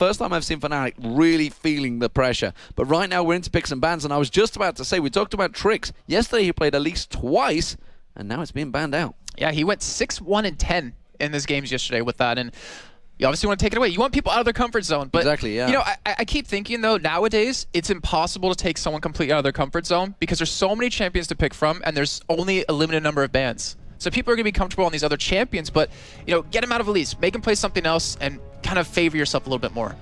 first time I've seen Fnatic really feeling the pressure. But right now we're into picks and bans, and I was just about to say, we talked about Trickz. Yesterday he played at least twice, and now it's being banned out. Yeah, he went 6-1-10 in these games yesterday with that, and you obviously want to take it away. You want people out of their comfort zone. But, exactly, yeah. You know, I keep thinking, though, nowadays, it's impossible to take someone completely out of their comfort zone because there's so many champions to pick from, and there's only a limited number of bans. So people are going to be comfortable on these other champions, but, you know, get them out of Elise, make them play something else, and kind of favor yourself a little bit more.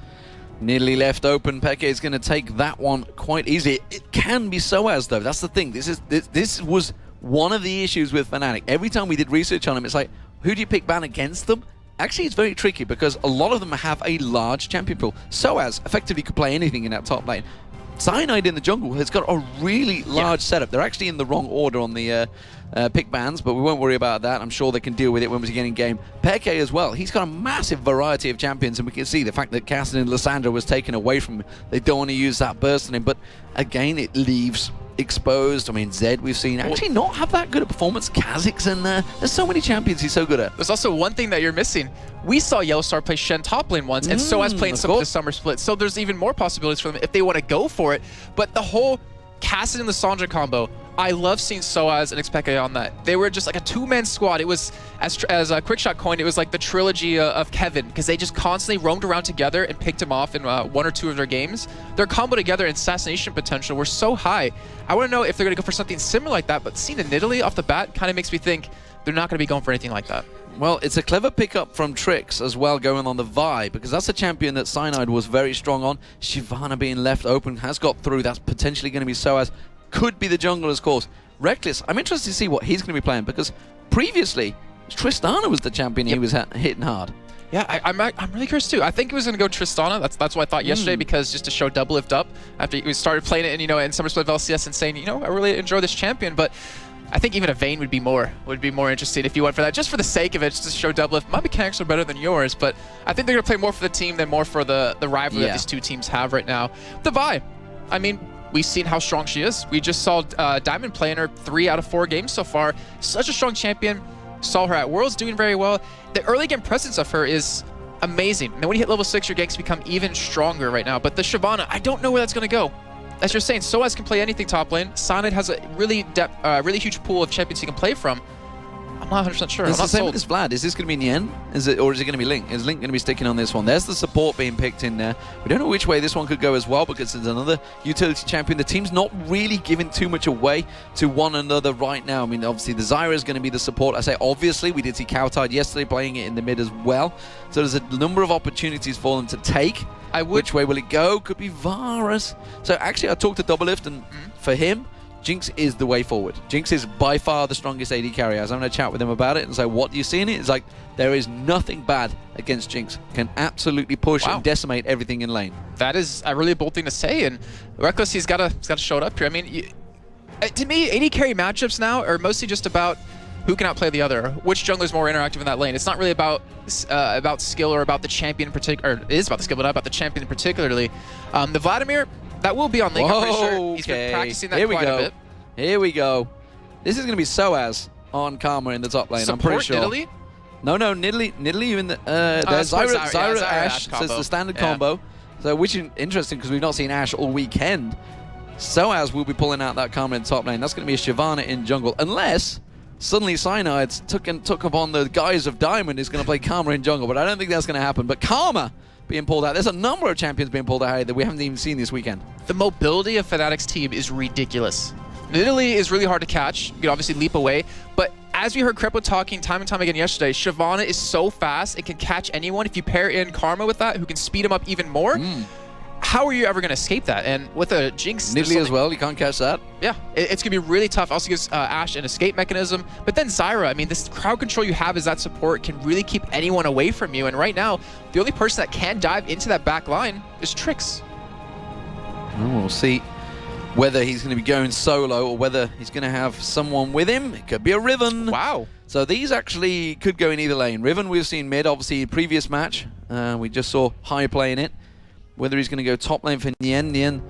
Nearly left open. Peke is going to take that one quite easily. It can be Soaz, though. That's the thing. This was one of the issues with Fnatic. Every time we did research on him, it's like, who do you pick ban against them? Actually, it's very tricky because a lot of them have a large champion pool. Soaz effectively could play anything in that top lane. Cyanide in the jungle has got a really large setup. They're actually in the wrong order on the pick bans, but we won't worry about that. I'm sure they can deal with it when we get in game. Peke as well. He's got a massive variety of champions, and we can see the fact that Cassidy and Lissandra was taken away from him. They don't want to use that burst on him, but again, it leaves exposed. I mean, Zed we've seen actually not have that good a performance. Kha'Zix in there. There's so many champions he's so good at. There's also one thing that you're missing. We saw YellowStar play Shen top lane once, and Soaz playing some of the summer split. So there's even more possibilities for them if they want to go for it. But the whole Cassidy and Lissandra combo, I love seeing Soaz and xPeke on that. They were just like a two-man squad. It was, as QuickShot coined, it was like the trilogy of Kevin, because they just constantly roamed around together and picked him off in one or two of their games. Their combo together and assassination potential were so high. I want to know if they're going to go for something similar like that, but seeing the Nidalee off the bat kind of makes me think they're not going to be going for anything like that. Well, it's a clever pickup from Trickz as well, going on the Vi, because that's a champion that Cyanide was very strong on. Shyvana being left open has got through. That's potentially going to be Soaz. Could be the jungler's course. Rekkles, I'm interested to see what he's going to be playing, because previously, Tristana was the champion he was hitting hard. Yeah, I'm really curious too. I think he was going to go Tristana. That's what I thought yesterday, because just to show DoubleLift up after he started playing it, and in Summer Split of LCS and saying, I really enjoy this champion, but I think even a Vayne would be more interesting if you went for that, just for the sake of it, just to show DoubleLift. My mechanics are better than yours, but I think they're going to play more for the team than more for the rivalry that these two teams have right now. The Vi, I mean, we've seen how strong she is. We just saw Diamond play in her 3 out of 4 games so far. Such a strong champion. Saw her at Worlds doing very well. The early game presence of her is amazing. And then when you hit level 6, your ganks become even stronger right now. But the Shyvana, I don't know where that's going to go. As you're saying, Soaz can play anything top lane. Cyanide has a really huge pool of champions he can play from. I'm not 100% sure. It's the same with this Vlad. Is this going to be Nien? Or is it going to be Link? Is Link going to be sticking on this one? There's the support being picked in there. We don't know which way this one could go as well, because it's another utility champion. The team's not really giving too much away to one another right now. I mean, obviously, the Zyra is going to be the support. I say, obviously, we did see Cowtide yesterday playing it in the mid as well. So there's a number of opportunities for them to take. Which way will it go? Could be Varus. So actually, I talked to DoubleLift, and for him, Jinx is the way forward. Jinx is by far the strongest AD carrier. I was having a chat with him about it and say, what do you see in it? It's like, there is nothing bad against Jinx. Can absolutely push and decimate everything in lane. That is a really bold thing to say, and Rekkles, he's got to show it up here. I mean, to me, AD carry matchups now are mostly just about who can outplay the other, which jungler is more interactive in that lane. It's not really about skill or about the champion in particular, or it is about the skill, but not about the champion particularly. The Vladimir, that will be on link, I'm pretty sure. He's been practicing that quite a bit. Here we go. This is going to be Soaz on Karma in the top lane, I'm pretty sure. Nidalee? No, Nidalee in the... there's Zyra Ashe, so it's the standard combo. So, which is interesting, because we've not seen Ashe all weekend. Soaz will be pulling out that Karma in the top lane. That's going to be a Shyvana in jungle, unless suddenly Cyanide took upon the guise of Diamond is going to play Karma in jungle, but I don't think that's going to happen. But Karma being pulled out. There's a number of champions being pulled out that we haven't even seen this weekend. The mobility of Fnatic's team is ridiculous. Nidalee is really hard to catch. You can obviously leap away, but as we heard Krepo talking time and time again yesterday, Shyvana is so fast, it can catch anyone. If you pair in Karma with that, who can speed him up even more, how are you ever going to escape that? And with a Jinx... Nidalee as well, you can't catch that. Yeah, it's going to be really tough. Also gives Ashe an escape mechanism. But then Zyra, I mean, this crowd control you have as that support can really keep anyone away from you. And right now, the only person that can dive into that back line is Trickz. Well, we'll see whether he's going to be going solo or whether he's going to have someone with him. It could be a Riven. Wow. So these actually could go in either lane. Riven, we've seen mid, obviously, previous match. We just saw High playing it. Whether he's going to go top lane for Nien. Nien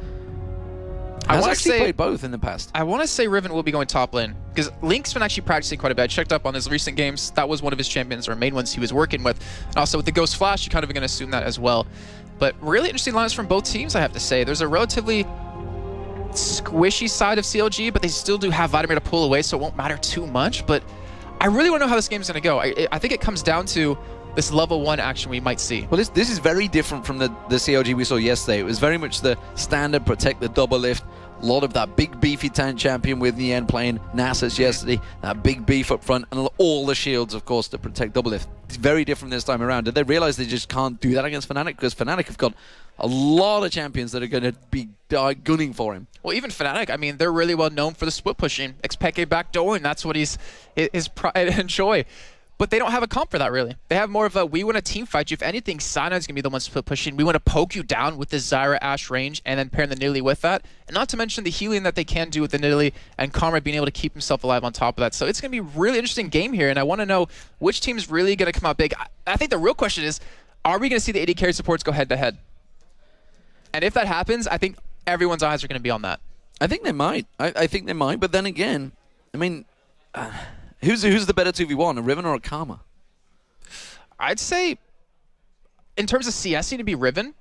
has actually played both in the past. I want to say Riven will be going top lane, because Link's been actually practicing quite a bit. I checked up on his recent games. That was one of his champions or main ones he was working with. And also with the Ghost Flash, you're kind of going to assume that as well. But really interesting lines from both teams, I have to say. There's a relatively squishy side of CLG, but they still do have Vladimir to pull away, so it won't matter too much. But I really want to know how this game's going to go. I think it comes down to this level 1 action we might see. Well, this is very different from the CLG we saw yesterday. It was very much the standard protect the double lift. A lot of that big beefy tank champion with Nien playing Nasus yesterday. That big beef up front and all the shields, of course, to protect double lift. It's very different this time around. Did they realize they just can't do that against Fnatic? Because Fnatic have got a lot of champions that are going to be gunning for him. Well, even Fnatic, I mean, they're really well known for the split pushing. xPeke backdooring, that's what his pride and joy. But they don't have a comp for that, really. They have more of a, we want to team fight you. If anything, Cyanide's going to be the one split pushing. We want to poke you down with the Zyra Ashe range and then pairing the Nidalee with that. And not to mention the healing that they can do with the Nidalee and Karma being able to keep himself alive on top of that. So it's going to be a really interesting game here, and I want to know which team's really going to come out big. I think the real question is, are we going to see the AD carry supports go head-to-head? And if that happens, I think everyone's eyes are going to be on that. I think they might. I think they might. But then again, I mean, who's the better 2v1, a Riven or a Karma? I'd say, in terms of CS, to be Riven,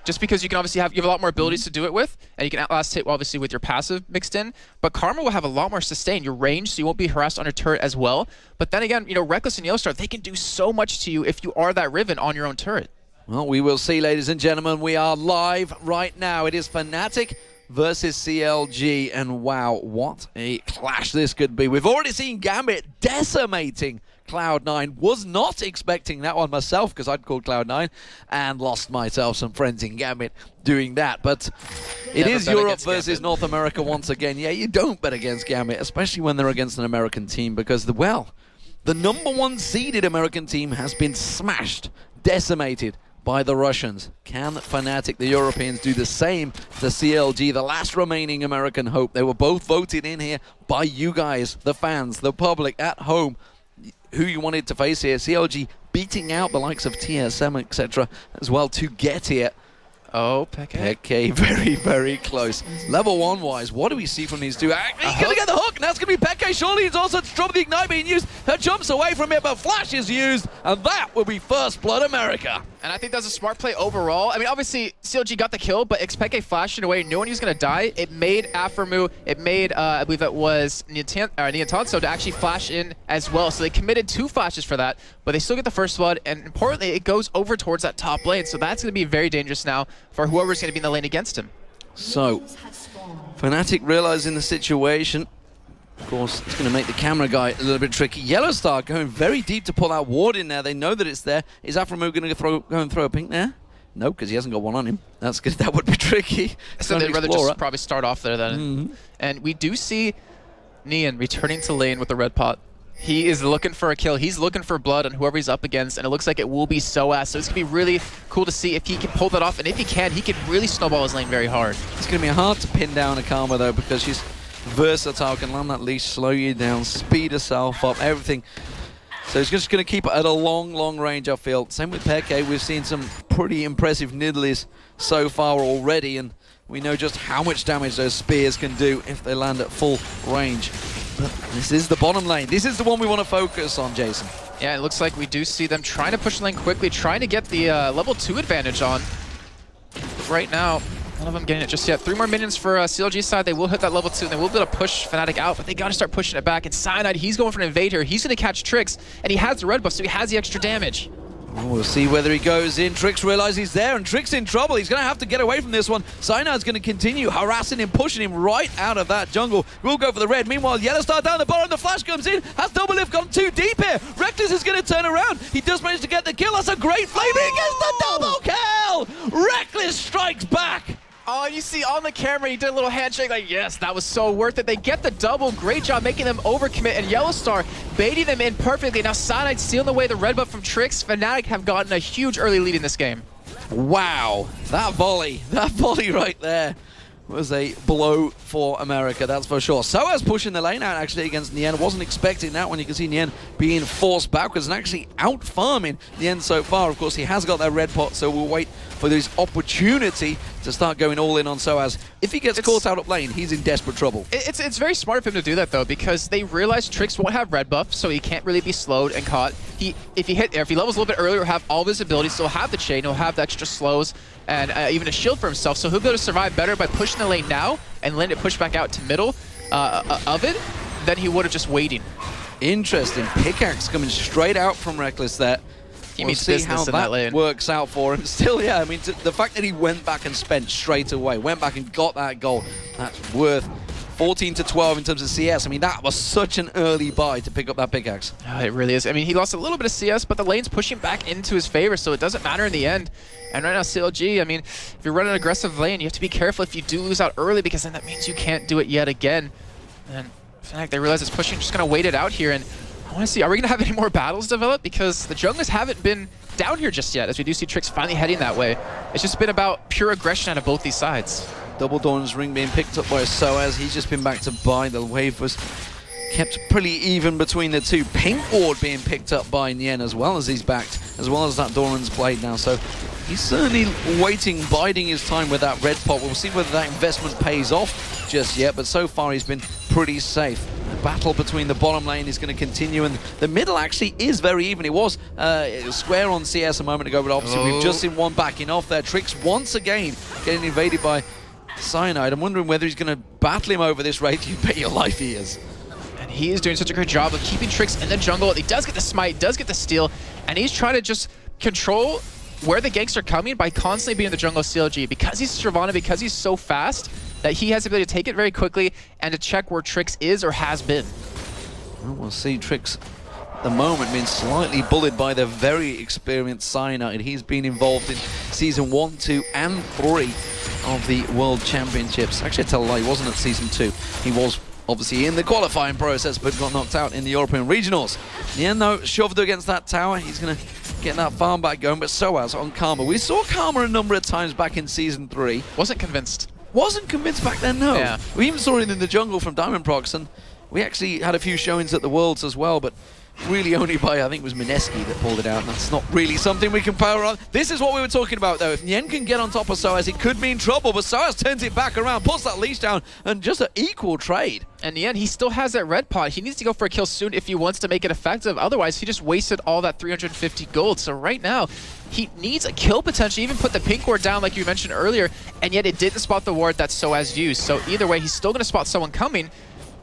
just because you can obviously you have a lot more abilities to do it with, and you can outlast hit obviously with your passive mixed in. But Karma will have a lot more sustain, your range, so you won't be harassed on your turret as well. But then again, Rekkles and YellowStar, they can do so much to you if you are that Riven on your own turret. Well, we will see, ladies and gentlemen. We are live right now. It is Fnatic versus CLG, and wow, what a clash this could be. We've already seen Gambit decimating Cloud9. Was not expecting that one myself, because I'd called Cloud9 and lost myself some friends in Gambit doing that. But it is Europe versus North America once again. Yeah, you don't bet against Gambit, especially when they're against an American team, because the #1 seeded American team has been smashed, decimated by the Russians. Can Fnatic, the Europeans, do the same to CLG, the last remaining American hope? They were both voted in here by you guys, the fans, the public at home, who you wanted to face here. CLG beating out the likes of TSM, etc. as well to get here. Oh, Peke. Peke, very, very close. Level 1-wise, what do we see from these two? He's going to get the hook. Now it's going to be Peke. Surely it's also to drop the Ignite being used. Her jumps away from it, but Flash is used, and that will be First Blood America. And I think that's a smart play overall. I mean, obviously, CLG got the kill, but xPeke flashed in a way no one was going to die. It made Aphromoo, it made, I believe it was Nien to actually flash in as well. So they committed 2 flashes for that, but they still get the First Blood, and importantly, it goes over towards that top lane. So that's going to be very dangerous now for whoever's going to be in the lane against him. So, Fnatic realizing the situation. Of course, it's going to make the camera guy a little bit tricky. YellowStar going very deep to pull that ward in there. They know that it's there. Is Aphromoo going to go and throw a pink there? No, because he hasn't got one on him. That's good. That would be tricky. So they'd rather just probably start off there then. And we do see Nien returning to lane with the red pot. He is looking for a kill. He's looking for blood on whoever he's up against, and it looks like it will be Soaz. So it's going to be really cool to see if he can pull that off, and if he can really snowball his lane very hard. It's going to be hard to pin down a Karma, though, because she's versatile, can land that leash, slow you down, speed herself up, everything. So he's just going to keep it at a long, long range, I feel. Same with Peke. We've seen some pretty impressive Nidalees so far already, and we know just how much damage those spears can do if they land at full range. But this is the bottom lane. This is the one we want to focus on, Jason. Yeah, it looks like we do see them trying to push the lane quickly, trying to get the level 2 advantage on. But right now, none of them getting it just yet. 3 more minions for CLG side. They will hit that level 2, and they will be able to push Fnatic out, but they got to start pushing it back. And Cyanide, he's going for an invade here. He's going to catch Trickz, and he has the red buff, so he has the extra damage. We'll see whether he goes in. Trickz realizes he's there, and Trickz in trouble. He's going to have to get away from this one. Cyanide's going to continue harassing him, pushing him right out of that jungle. We'll go for the red. Meanwhile, YellowStar down the bottom. The flash comes in. Has DoubleLift gone too deep here? Rekkles is going to turn around. He does manage to get the kill. That's a great flame. He gets the double kill. Rekkles strikes back. Oh, you see on the camera, he did a little handshake like, yes, that was so worth it. They get the double. Great job making them overcommit, and YellowStar baiting them in perfectly. Now Cyanide stealing away the red buff from Trickz. Fnatic have gotten a huge early lead in this game. Wow, that volley right there was a blow for America, that's for sure. Soaz pushing the lane out actually against Nien. Wasn't expecting that one. You can see Nien being forced backwards and actually out-farming Nien so far. Of course, he has got that red pot, so we'll wait for this opportunity to start going all in on Soaz. If he gets caught out up lane, he's in desperate trouble. It's very smart of him to do that, though, because they realize Trickz won't have red buff, so he can't really be slowed and caught. If he levels a little bit earlier, he'll have all of his abilities, so he'll have the chain, he'll have the extra slows, and even a shield for himself, so he'll be able to survive better by pushing the lane now and letting it push back out to middle of it than he would have just waiting. Interesting. Pickaxe coming straight out from Rekkles there. We'll see how that works out for him. Still, yeah, I mean, the fact that he went back and spent straight away, went back and got that goal, that's worth 14 to 12 in terms of CS. I mean, that was such an early buy to pick up that pickaxe. Oh, it really is. I mean, he lost a little bit of CS, but the lane's pushing back into his favor, so it doesn't matter in the end. And right now, CLG, I mean, if you're running an aggressive lane, you have to be careful if you do lose out early, because then that means you can't do it yet again. And Fnatic, they realize it's pushing, just going to wait it out here. And I want to see, are we going to have any more battles develop? Because the junglers haven't been down here just yet, as we do see Trickz finally heading that way. It's just been about pure aggression out of both these sides. Double Dawn's ring being picked up by Soaz. He's just been back to buy. The wave was kept pretty even between the two. Pink Ward being picked up by Nien as well as he's backed, as well as that Doran's blade now. So he's certainly waiting, biding his time with that red pot. We'll see whether that investment pays off just yet, but so far he's been pretty safe. The battle between the bottom lane is going to continue, and the middle actually is very even. It was square on CS a moment ago, but obviously we've just seen one backing off there. Trickz once again getting invaded by Cyanide. I'm wondering whether he's going to battle him over this raid. You bet your life he is. And he is doing such a great job of keeping Trickz in the jungle. He does get the smite, does get the steal, and he's trying to just control where the ganks are coming by constantly being in the jungle of CLG. Because he's Shyvana, because he's so fast, that he has the ability to take it very quickly and to check where Trickz is or has been. Well, we'll see Trickz at the moment being slightly bullied by the very experienced Cyanide. He's been involved in Season 1, 2, and 3 of the World Championships. Actually, I tell a lie, he wasn't at Season 2. He was obviously in the qualifying process, but got knocked out in the European Regionals. Nien, though, shoved against that tower. He's going to get that farm back going, but Soaz on Karma. We saw Karma a number of times back in Season 3. Wasn't convinced. Wasn't convinced back then, no. Yeah. We even saw it in the jungle from Diamond Prox, and we actually had a few showings at the Worlds as well, but really only by, I think it was Mineski that pulled it out, and that's not really something we can power on. This is what we were talking about, though. If Nien can get on top of Soaz, it could mean trouble, but Soaz turns it back around, puts that leash down, and just an equal trade. And Nien, he still has that red pot. He needs to go for a kill soon if he wants to make it effective. Otherwise, he just wasted all that 350 gold. So right now, he needs a kill potential. Even put the pink ward down like you mentioned earlier, and yet it didn't spot the ward that Soaz used. So either way, he's still going to spot someone coming.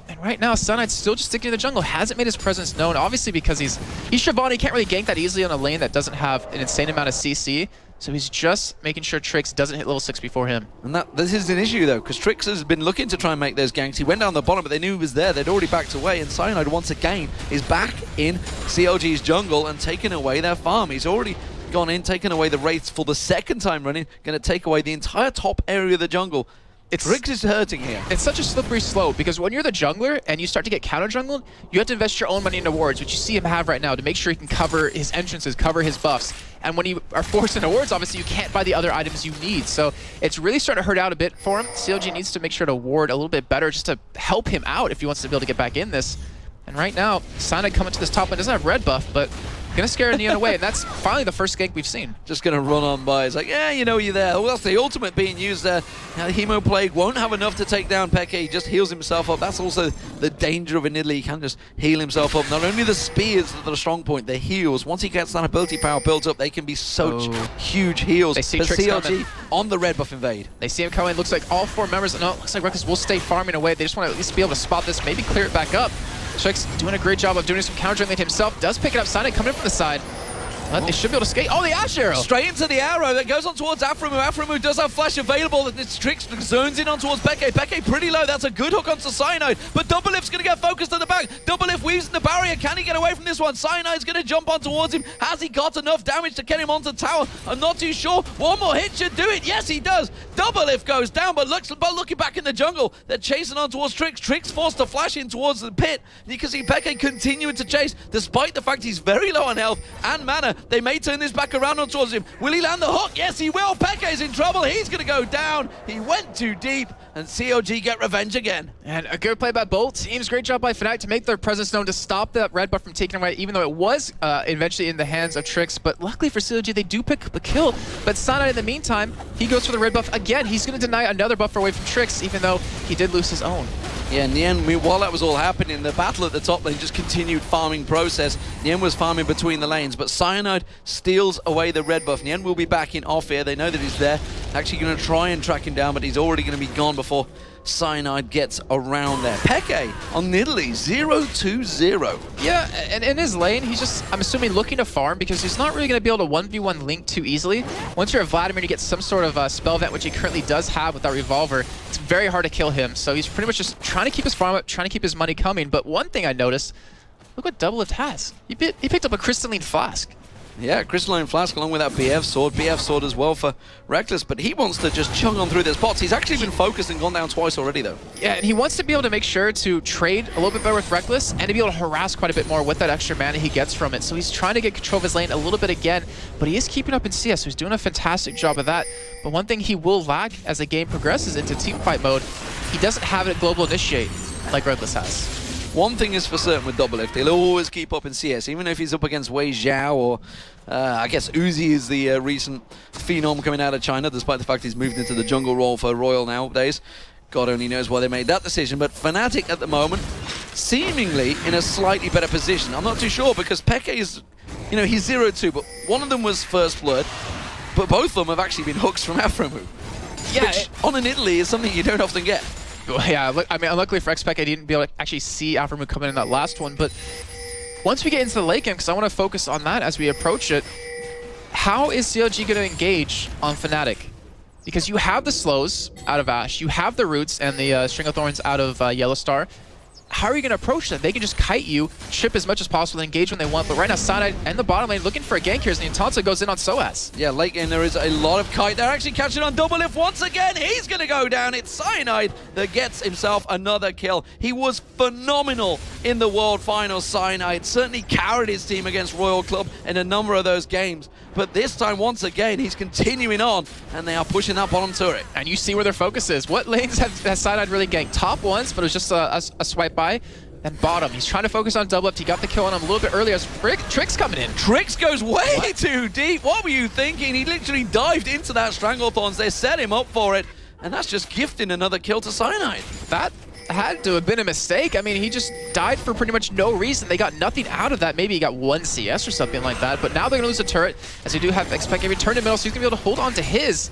And right now, Cyanide's still just sticking to the jungle. Hasn't made his presence known, obviously because he's Shyvana. He can't really gank that easily on a lane that doesn't have an insane amount of CC. So he's just making sure Trickz doesn't hit level 6 before him. And this is an issue, though, because Trickz has been looking to try and make those ganks. He went down the bottom, but they knew he was there. They'd already backed away, and Cyanide, once again, is back in CLG's jungle and taking away their farm. He's already gone in, taken away the Wraiths for the second time running, going to take away the entire top area of the jungle. Trickz is hurting here. It's such a slippery slope, because when you're the jungler and you start to get counter-jungled, you have to invest your own money into wards, which you see him have right now, to make sure he can cover his entrances, cover his buffs. And when you are forced into wards, obviously you can't buy the other items you need. So it's really starting to hurt out a bit for him. CLG needs to make sure to ward a little bit better just to help him out if he wants to be able to get back in this. And right now, Cyanide coming to this top lane doesn't have red buff, but gonna scare Nien away, and that's finally the first gank we've seen. Just gonna run on by. It's like, yeah, you know you're there. Well, that's the ultimate being used there. Now, Hemo Plague won't have enough to take down Peke. He just heals himself up. That's also the danger of a Nidalee. He can just heal himself up. Not only the spears that are the strong point, the heals. Once he gets that ability power built up, they can be such huge heals. They see but Trickz CLG coming. On the red buff invade. They see him coming. Looks like all 4 members. No, looks like Rekkles will stay farming away. They just want to at least be able to spot this, maybe clear it back up. Trickz doing a great job of doing some counter-juggling himself. Does pick it up. Cyanide coming in from the side. But they should be able to skate. Oh, the Ash Arrow! Straight into the arrow that goes on towards Aphromoo. Aphromoo does have flash available. It's Trickz zones in on towards Peke. Peke pretty low. That's a good hook onto Cyanide. But DoubleLift's going to get focused at the back. DoubleLift weaves in the barrier. Can he get away from this one? Cyanide's going to jump on towards him. Has he got enough damage to get him onto the tower? I'm not too sure. One more hit should do it. Yes, he does. DoubleLift goes down, but looking back in the jungle, they're chasing on towards Trickz. Trickz forced to flash in towards the pit. You can see Peke continuing to chase, despite the fact he's very low on health and mana. They may turn this back around on towards him. Will he land the hook? Yes, he will. Peke is in trouble. He's going to go down. He went too deep, and CLG get revenge again. And a good play by both teams. Great job by Fnatic to make their presence known, to stop that red buff from taking away, even though it was eventually in the hands of Trickz. But luckily for CLG, they do pick up the kill. But Cyanide, in the meantime, he goes for the red buff again. He's going to deny another buffer away from Trickz, even though he did lose his own. Yeah, Nien, while that was all happening, the battle at the top lane just continued farming process. Nien was farming between the lanes, but Cyanide steals away the red buff. Nien will be back in off here. They know that he's there. Actually going to try and track him down, but he's already going to be gone before Cyanide gets around there. Peke on Nidalee, 0-2-0. Yeah, and in his lane, he's just, I'm assuming, looking to farm because he's not really going to be able to 1v1 Link too easily. Once you're a Vladimir, you get some sort of spell vent, which he currently does have with that revolver. It's very hard to kill him, so he's pretty much just trying to keep his farm up, trying to keep his money coming. But one thing I noticed, look what DoubleLift has. He picked up a Crystalline Flask. Yeah, Crystalline Flask along with that BF sword. BF sword as well for Rekkles, but he wants to just chug on through this bots. He's actually been focused and gone down twice already, though. Yeah, and he wants to be able to make sure to trade a little bit better with Rekkles and to be able to harass quite a bit more with that extra mana he gets from it. So he's trying to get control of his lane a little bit again, but he is keeping up in CS, so he's doing a fantastic job of that. But one thing he will lack as the game progresses into teamfight mode, he doesn't have it global initiate like Rekkles has. One thing is for certain with DoubleLift, he'll always keep up in CS, even if he's up against Wei Xiao or I guess Uzi is the recent phenom coming out of China, despite the fact he's moved into the jungle role for Royal nowadays. God only knows why they made that decision, but Fnatic at the moment, seemingly in a slightly better position. I'm not too sure because Peke is, you know, he's 0-2, but one of them was first blood, but both of them have actually been hooks from Aphromoo. Yeah, which on an Italy is something you don't often get. Well, yeah, I mean, unluckily for xPeke, I didn't be able to actually see Aphromoo coming in that last one, but once we get into the late game, because I want to focus on that as we approach it, how is CLG going to engage on Fnatic? Because you have the slows out of Ashe, you have the roots and the String of Thorns out of YellowStar. How are you going to approach them? They can just kite you, chip as much as possible, engage when they want, but right now Cyanide and the bottom lane looking for a gank here as Nien goes in on Soaz. Yeah, late game there is a lot of kite. They're actually catching on DoubleLift once again. He's going to go down. It's Cyanide that gets himself another kill. He was phenomenal in the World Finals, Cyanide. Certainly carried his team against Royal Club in a number of those games. But this time, once again, he's continuing on, and they are pushing that bottom turret. And you see where their focus is. What lanes has Cyanide really ganked? Top ones, but it was just a swipe by. Then bottom. He's trying to focus on DoubleLift. He got the kill on him a little bit earlier as Trickz coming in. Trickz goes way too deep. What were you thinking? He literally dived into that Stranglethorns. They set him up for it, and that's just gifting another kill to Cyanide. That had to have been a mistake. I mean, he just died for pretty much no reason. They got nothing out of that. Maybe he got 1 CS or something like that. But now they're going to lose a turret, as they do have xPeke return to middle, so he's going to be able to hold on to his.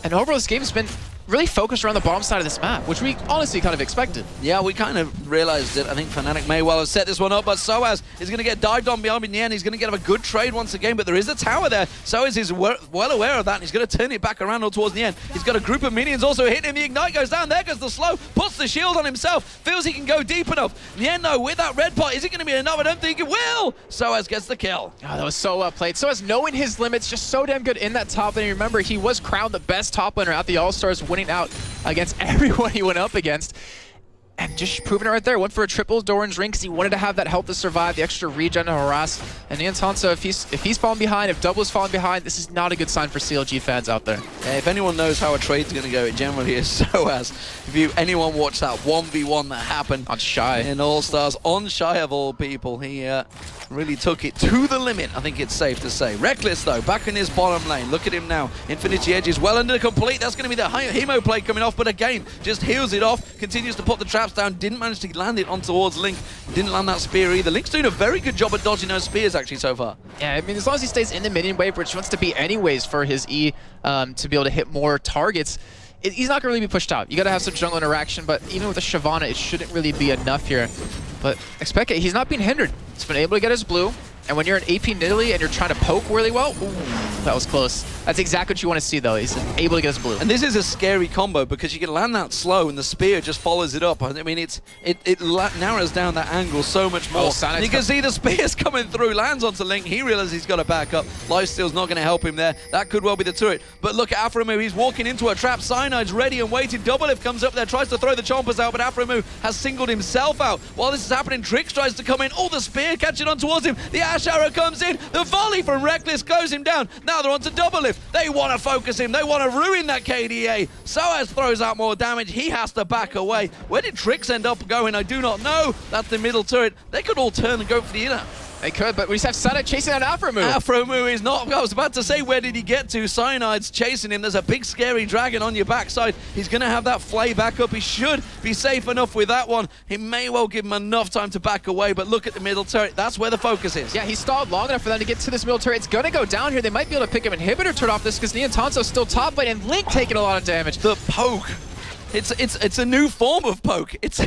And overall, this game has been really focused around the bottom side of this map, which we honestly kind of expected. Yeah, we kind of realized it. I think Fnatic may well have set this one up, but Soaz is going to get dived on behind Nien. He's going to get a good trade once again, but there is a tower there. Soaz is well aware of that, and he's going to turn it back around towards Nien. He's got a group of minions also hitting him. The Ignite goes down. There goes the slow. Puts the shield on himself. Feels he can go deep enough. Nien, though, with that red pot, is it going to be enough? I don't think it will. Soaz gets the kill. Oh, that was so well played. Soaz knowing his limits, just so damn good in that top lane. Remember, he was crowned the best top laner at the All-Stars, winning out against everyone he went up against. And just proving it right there. Went for a triple Doran's ring because he wanted to have that health to survive, the extra regen to harass. And Nien, if he's falling behind, if Double is falling behind, this is not a good sign for CLG fans out there. Yeah, if anyone knows how a trade's going to go, it generally is Soaz. If anyone watched that 1v1 that happened on Shy in All-Stars, on Shy of all people, he really took it to the limit, I think it's safe to say. Rekkles, though, back in his bottom lane. Look at him now. Infinity Edge is well under complete. That's going to be the Hemo play coming off, but again, just heals it off, continues to put the traps down, didn't manage to land it on towards Link, didn't land that spear either. Link's doing a very good job at dodging those spears, actually, so far. Yeah, I mean, as long as he stays in the minion wave, which he wants to be anyways for his E to be able to hit more targets, he's not going to really be pushed out. You got to have some jungle interaction, but even with a Shyvana, it shouldn't really be enough here. But xPeke, he's not being hindered. He's been able to get his blue, and when you're an AP Nidalee and you're trying to poke really well, ooh, that was close. That's exactly what you want to see, though. He's able to get his blue. And this is a scary combo because you can land that slow and the spear just follows it up. I mean, it narrows down that angle so much more. And you can see the spear's coming through, lands onto Link. He realizes he's got to back up. Lifesteal's not going to help him there. That could well be the turret. But look at Aphromoo. He's walking into a trap. Cyanide's ready and waiting. DoubleLift comes up there, tries to throw the chompers out, but Aphromoo has singled himself out. While this is happening, Trickz tries to come in. Oh, the spear catching on towards him. The Ash Arrow comes in. The volley from Rekkles goes him down. Now they're on to DoubleLift. They want to focus him. They want to ruin that KDA. Soaz throws out more damage. He has to back away. Where did Trickz end up going? I do not know. That's the middle turret. They could all turn and go for the inner. They could, but we just have Cyanide chasing down Aphromoo. Aphromoo is not... I was about to say, where did he get to? Cyanide's chasing him. There's a big, scary dragon on your backside. He's going to have that flay back up. He should be safe enough with that one. He may well give him enough time to back away, but look at the middle turret. That's where the focus is. Yeah, he stalled long enough for them to get to this middle turret. It's going to go down here. They might be able to pick up an inhibitor turret off this because Nien still top lane, and Link taking a lot of damage. The poke. It's a new form of poke. It's,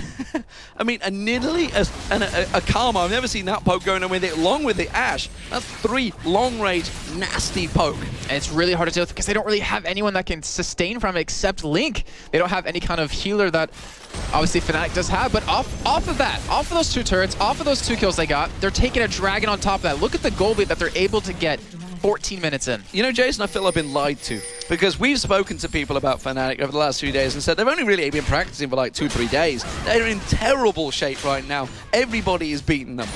I mean, a Nidalee and a Karma. I've never seen that poke going on with it, along with the Ash. That's 3 long-range, nasty poke. And it's really hard to deal with because they don't really have anyone that can sustain from it except Link. They don't have any kind of healer that obviously Fnatic does have, but off of that, off of those 2 turrets, off of those 2 kills they got, they're taking a dragon on top of that. Look at the gold lead that they're able to get 14 minutes in. You know, Jason, I feel I've been lied to because we've spoken to people about Fnatic over the last few days and said they've only really been practicing for like 2-3 days. They're in terrible shape right now. Everybody is beating them.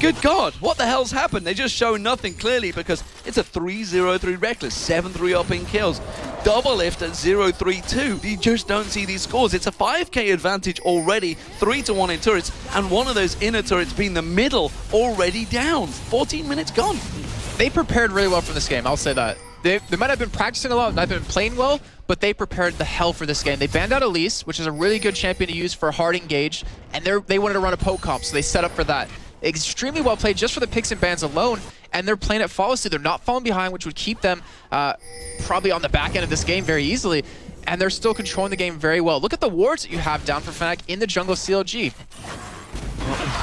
Good God, what the hell's happened? They just show nothing clearly because it's a 3-0-3 Rekkles, 7-3 up in kills. DoubleLift at 0-3-2. You just don't see these scores. It's a 5k advantage already, 3-1 in turrets, and one of those inner turrets being the middle already down. 14 minutes gone. They prepared really well for this game, I'll say that. They might have been practicing a lot, not been playing well, but they prepared the hell for this game. They banned out Elise, which is a really good champion to use for hard engage, and they wanted to run a poke comp, so they set up for that. Extremely well played just for the picks and bans alone, and they're playing it flawlessly. They're not falling behind, which would keep them probably on the back end of this game very easily, and they're still controlling the game very well. Look at the wards that you have down for Fnatic in the jungle CLG.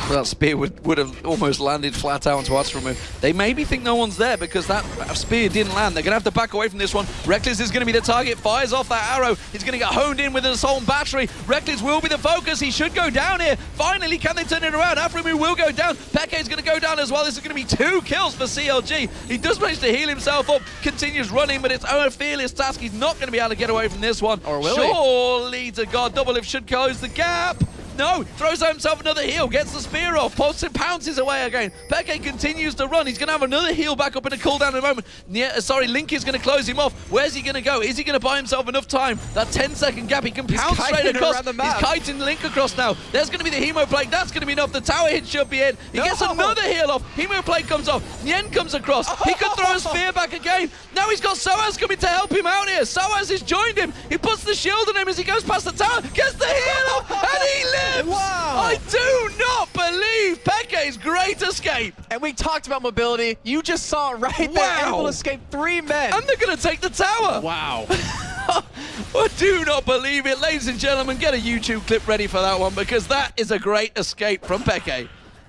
Well, that spear would have almost landed flat out onto Aphromoo. They maybe think no one's there because that spear didn't land. They're going to have to back away from this one. Rekkles is going to be the target. Fires off that arrow. He's going to get honed in with an assault and battery. Rekkles will be the focus. He should go down here. Finally, can they turn it around? Aphromoo will go down. Peke is going to go down as well. This is going to be 2 kills for CLG. He does manage to heal himself up. Continues running, but it's a fearless task. He's not going to be able to get away from this one. Or will he? Surely to God, DoubleLift should close the gap. No, throws out himself another heal, gets the spear off, pounces away again. Peke continues to run. He's going to have another heal back up in a cooldown in a moment. Link is going to close him off. Where's he going to go? Is he going to buy himself enough time? That 10-second gap, he can pounce straight across. He's kiting Link across now. There's going to be the Hemo Plague. That's going to be enough. The tower hit should be in. He gets another heal off. Hemo Plague comes off. Nien comes across. He could throw a spear back again. Now he's got Soaz coming to help him out here. Soaz has joined him. He puts the shield on him as he goes past the tower. Gets the heal off, and he lives. Wow. I do not believe Peke's great escape. And we talked about mobility. You just saw it right there. Able to escape 3 men. And they're going to take the tower. Wow. I do not believe it. Ladies and gentlemen, get a YouTube clip ready for that one because that is a great escape from Peke.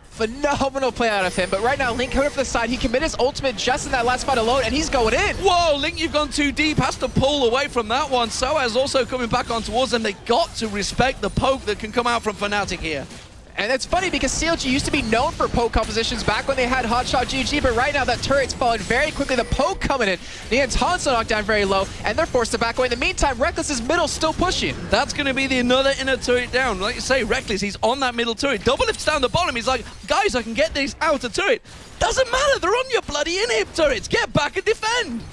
Phenomenal play out of him, but right now Link coming up the side, he committed his ultimate just in that last fight alone, and he's going in. Whoa, Link, you've gone too deep, has to pull away from that one. Soaz also coming back on towards them. They got to respect the poke that can come out from Fnatic here. And it's funny because CLG used to be known for poke compositions back when they had Hotshot GG, but right now that turret's falling very quickly. The poke coming in. Nien's Hanzo knocked down very low, and they're forced to back away. In the meantime, Rekkles' middle still pushing. That's going to be another inner turret down. Like you say, Rekkles, he's on that middle turret. DoubleLift's down the bottom. He's like, guys, I can get these outer turret. Doesn't matter. They're on your bloody inhib turrets. Get back and defend.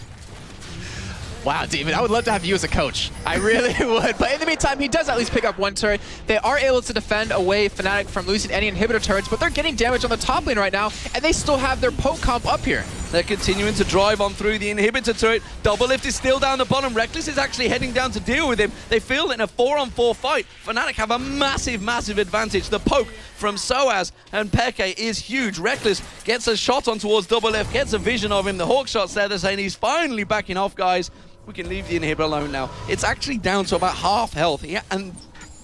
Wow, Demon, I would love to have you as a coach. I really would. But in the meantime, he does at least pick up 1 turret. They are able to defend away Fnatic from losing any inhibitor turrets, but they're getting damage on the top lane right now, and they still have their poke comp up here. They're continuing to drive on through the inhibitor turret. DoubleLift is still down the bottom. Rekkles is actually heading down to deal with him. They feel in a 4-on-4 fight. Fnatic have a massive, massive advantage. The poke from Soaz and Peke is huge. Rekkles gets a shot on towards DoubleLift, gets a vision of him. The hawk shot's there. They're saying he's finally backing off, guys. We can leave the inhibitor alone now. It's actually down to about half health and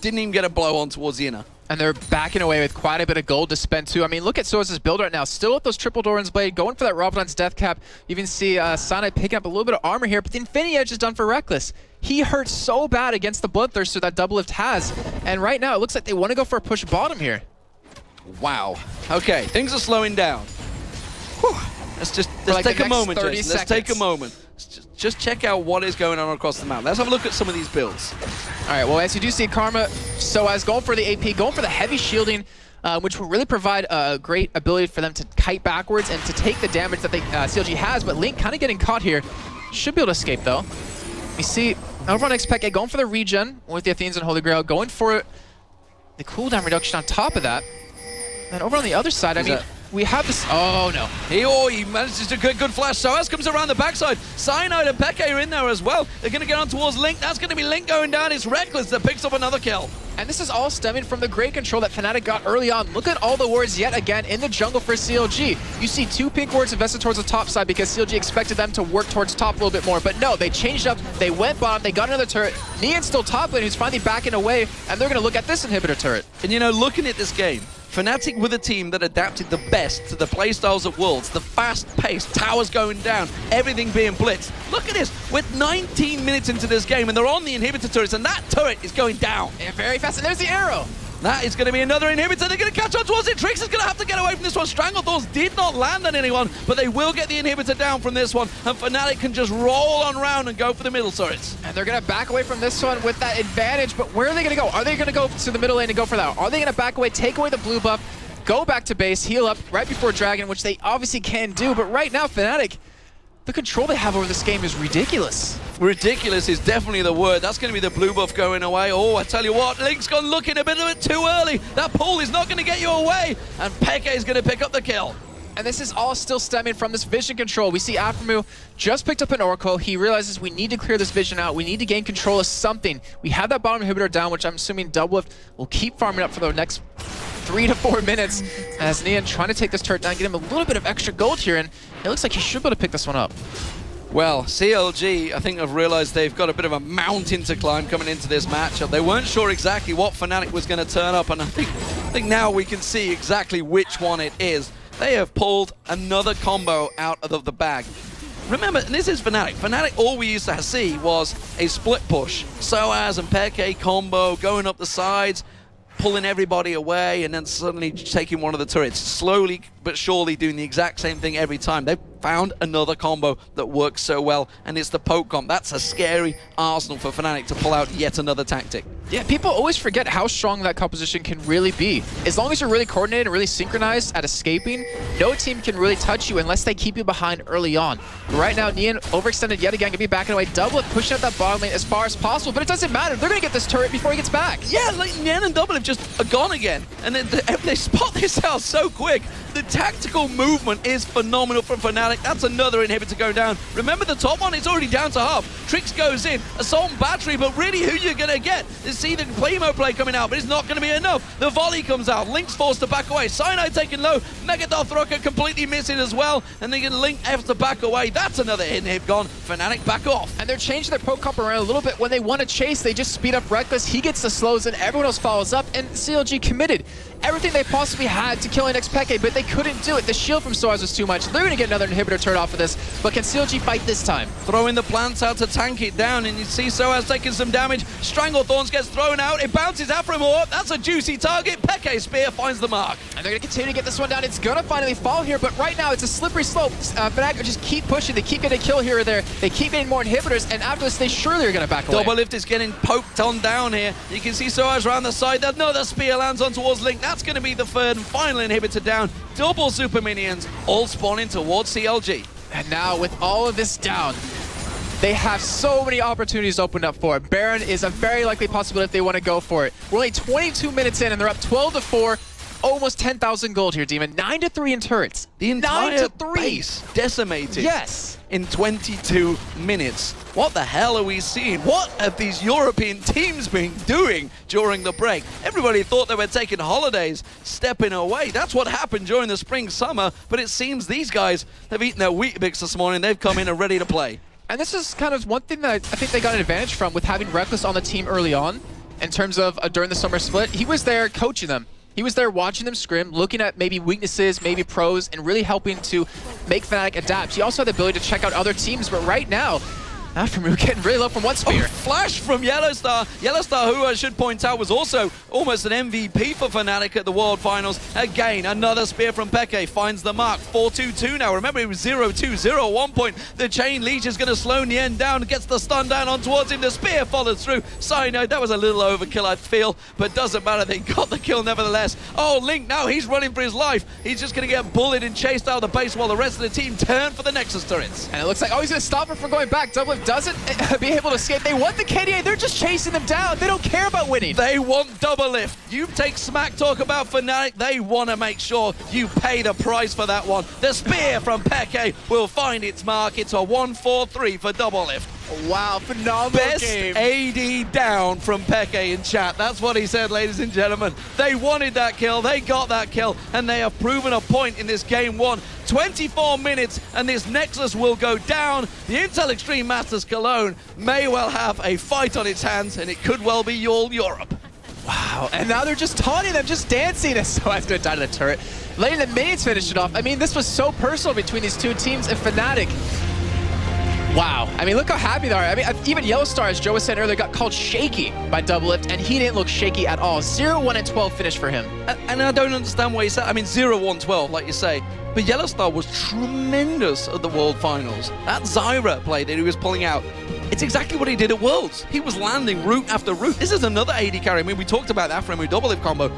didn't even get a blow on towards the inner. And they're backing away with quite a bit of gold to spend too. I mean, look at Soaz's build right now. Still with those triple Doran's Blade, going for that Rabadon's Death Cap. You even see Cyanide picking up a little bit of armor here, but the Infinity Edge is done for Rekkles. He hurt so bad against the Bloodthirster that DoubleLift has. And right now, it looks like they want to go for a push bottom here. Wow. Okay, things are slowing down. Whew. Let's like take a moment, 30 Jason. Let's take a moment. Just check out what is going on across the map. Let's have a look at some of these builds. All right, well, as you do see, Karma, Soaz going for the AP, going for the heavy shielding, which will really provide a great ability for them to kite backwards and to take the damage that CLG has, but Link kind of getting caught here. Should be able to escape, though. You see, over on xPeke, going for the regen with the Athenes and Holy Grail, going for the cooldown reduction on top of that. And over on the other side, I mean, we have this. Oh no! He manages to get good flash. Soaz comes around the backside. Cyanide and Peke are in there as well. They're going to get on towards Link. That's going to be Link going down. It's Rekkles that picks up another kill. And this is all stemming from the great control that Fnatic got early on. Look at all the wards yet again in the jungle for CLG. You see 2 pink wards invested towards the top side because CLG expected them to work towards top a little bit more. But no, they changed up. They went bottom. They got another turret. Nien's still top lane, who's finally backing away. And they're going to look at this inhibitor turret. And you know, looking at this game, Fnatic with a team that adapted the best to the playstyles of Worlds, the fast pace, towers going down, everything being blitzed. Look at this, we're 19 minutes into this game and they're on the inhibitor turrets and that turret is going down. Yeah, very fast, and there's the arrow. That is going to be another inhibitor. They're going to catch on towards it. Trickz is going to have to get away from this one. Stranglethorns did not land on anyone, but they will get the inhibitor down from this one. And Fnatic can just roll on round and go for the middle turrets. And they're going to back away from this one with that advantage, but where are they going to go? Are they going to go to the middle lane and go for that? Are they going to back away, take away the blue buff, go back to base, heal up right before Dragon, which they obviously can do, but right now, Fnatic, the control they have over this game is ridiculous. Ridiculous is definitely the word. That's going to be the blue buff going away. Oh, I tell you what, Link's gone looking a bit of it too early. That pull is not going to get you away, and Peke is going to pick up the kill. And this is all still stemming from this vision control. We see Aphromoo just picked up an Oracle. He realizes we need to clear this vision out. We need to gain control of something. We have that bottom inhibitor down, which I'm assuming DoubleLift will keep farming up for the next 3 to 4 minutes as Nien trying to take this turret down, get him a little bit of extra gold here, and it looks like he should be able to pick this one up. Well, CLG, I think, have realized they've got a bit of a mountain to climb coming into this matchup. They weren't sure exactly what Fnatic was going to turn up, and I think now we can see exactly which one it is. They have pulled another combo out of the bag. Remember, this is Fnatic. Fnatic, all we used to see was a split push. Soaz and Peke combo going up the sides, pulling everybody away, and then suddenly taking one of the turrets. Slowly but surely doing the exact same thing every time. They've found another combo that works so well, and it's the poke comp. That's a scary arsenal for Fnatic to pull out yet another tactic. Yeah, people always forget how strong that composition can really be. As long as you're really coordinated and really synchronized at escaping, no team can really touch you unless they keep you behind early on. But right now, Nien overextended yet again, gonna be backing away. DoubleLift pushing out that bottom lane as far as possible, but it doesn't matter. They're gonna get this turret before he gets back. Yeah, like Nien and DoubleLift just are gone again, and then they spot this out so quick. The tactical movement is phenomenal from Fnatic. That's another inhibitor going down. Remember the top one? It's already down to half. Trickz goes in, Assault and Battery, but really who you're going to get is see the Playmo play coming out, but it's not going to be enough. The volley comes out. Link's forced to back away. Cyanide taken low. Megadolph Rocket completely missing as well, and they can Link have to back away. That's another inhib gone. Fnatic back off. And they're changing their poke comp around a little bit. When they want to chase, they just speed up Rekkles. He gets the slows, and everyone else follows up, and CLG committed everything they possibly had to kill an xPeke, but they couldn't do it. The shield from Soaz was too much. They're going to get another inhibitor turret off of this, but can CLG fight this time? Throwing the plants out to tank it down, and you see Soaz taking some damage. Stranglethorns gets thrown out. It bounces Aphromoo up. That's a juicy target. Peke Spear finds the mark. And they're going to continue to get this one down. It's going to finally fall here, but right now it's a slippery slope. Fnatic just keep pushing. They keep getting a kill here or there. They keep getting more inhibitors, and after this, they surely are going to back away. DoubleLift is getting poked on down here. You can see Soaz around the side. Another spear lands on towards Link. That's going to be the third and final inhibitor down. Double super minions all spawning towards CLG. And now with all of this down, they have so many opportunities opened up for it. Baron is a very likely possibility if they want to go for it. We're only 22 minutes in and they're up 12-4. Almost 10,000 gold here, Demon. 9-3 in turrets. The entire base decimated. Yes. In 22 minutes. What the hell are we seeing? What have these European teams been doing during the break? Everybody thought they were taking holidays, stepping away. That's what happened during the spring, summer. But it seems these guys have eaten their Weet-Bix this morning. They've come in and ready to play. And this is kind of one thing that I think they got an advantage from with having Rekkles on the team early on. in terms of during the summer split. He was there coaching them. He was there watching them scrim, looking at maybe weaknesses, maybe pros, and really helping to make Fnatic adapt. He also had the ability to check out other teams, but right now, Aphromoo getting really low from one spear. Oh, flash from YellowStar. YellowStar, who I should point out was also almost an MVP for Fnatic at the World Finals. Again, another spear from Peke finds the mark. 4-2-2 now. Remember, it was 0-2-0 at one point. The chain leech is going to slow Nien down, gets the stun down on towards him. The spear follows through. Cyanide, that was a little overkill, I feel, but doesn't matter. They got the kill nevertheless. Oh, Link now, he's running for his life. He's just going to get bullied and chased out of the base while the rest of the team turn for the Nexus turrets. And it looks like, oh, he's going to stop her from going back. DoubleLift doesn't be able to escape. They want the KDA. They're just chasing them down. They don't care about winning. They want DoubleLift. You take smack talk about Fnatic. They want to make sure you pay the price for that one. The spear from Peke will find its mark. It's a 1-4-3 for DoubleLift. Wow, phenomenal Best game. AD down from Peke in chat. That's what he said, ladies and gentlemen. They wanted that kill, they got that kill, and they have proven a point in this game one. 24 minutes, and this Nexus will go down. The Intel Extreme Masters Cologne may well have a fight on its hands, and it could well be all Europe. Wow, and now they're just taunting them, just dancing as Soaz going to die to the turret. Letting the minions finish it off. I mean, this was so personal between these two teams, and Fnatic. Wow. I mean, look how happy they are. I mean, even YellowStar, as Joe was saying earlier, got called shaky by DoubleLift, and he didn't look shaky at all. 0-1-12 finish for him. And I don't understand why you said, I mean, 0-1-12, like you say, but YellowStar was tremendous at the World Finals. That Zyra play that he was pulling out, it's exactly what he did at Worlds. He was landing route after route. This is another AD carry. I mean, we talked about the Aphromoo DoubleLift combo.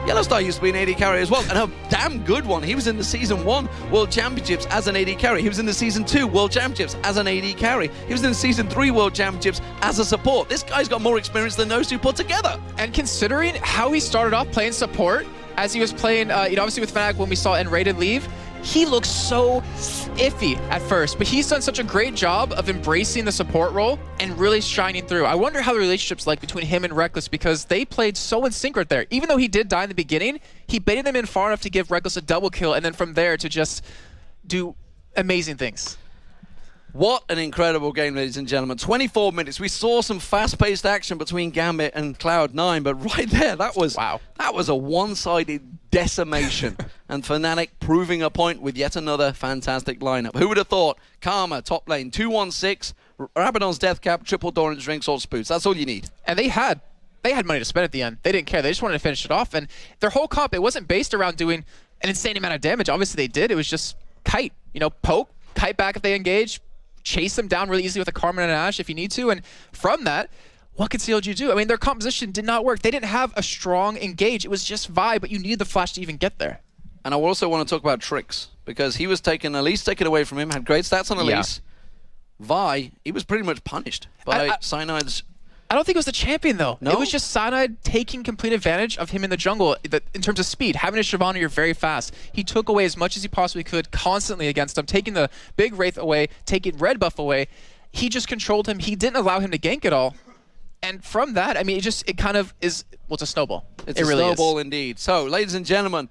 YellowStar used to be an AD carry as well, and a damn good one. He was in the Season 1 World Championships as an AD carry. He was in the Season 2 World Championships as an AD carry. He was in the Season 3 World Championships as a support. This guy's got more experience than those two put together. And considering how he started off playing support, as he was playing, obviously with Fnatic when we saw N-Rated leave, he looked so iffy at first, but he's done such a great job of embracing the support role and really shining through. I wonder how the relationship's like between him and Rekkles, because they played so in sync right there. Even though he did die in the beginning, he baited them in far enough to give Rekkles a double kill, and then from there to just do amazing things. What an incredible game, ladies and gentlemen. 24 minutes. We saw some fast-paced action between Gambit and Cloud9, but right there, that was a one-sided decimation. And Fnatic proving a point with yet another fantastic lineup. Who would have thought? Karma, top lane, 2-1-6, Rabadon's Death Cap, triple Doran's Ring, Salt Spoots. That's all you need. And they had money to spend at the end. They didn't care. They just wanted to finish it off. And their whole comp, it wasn't based around doing an insane amount of damage. Obviously, they did. It was just kite. Poke, kite back if they engage, chase them down really easily with a Karma and an Ashe if you need to. And from that, what could CLG do? I mean, their composition did not work. They didn't have a strong engage. It was just vibe, but you needed the flash to even get there. And I also want to talk about Trickz, because he was taken away from him, had great stats on Elise. Vi, he was pretty much punished by Cyanide's. I don't think it was the champion, though. No? It was just Cyanide taking complete advantage of him in the jungle in terms of speed. Having a Shyvana, you're very fast. He took away as much as he possibly could constantly against him, taking the big Wraith away, taking Red Buff away. He just controlled him. He didn't allow him to gank at all. And from that, I mean, it kind of is, well, it's a snowball. It's a snowball indeed. So, ladies and gentlemen,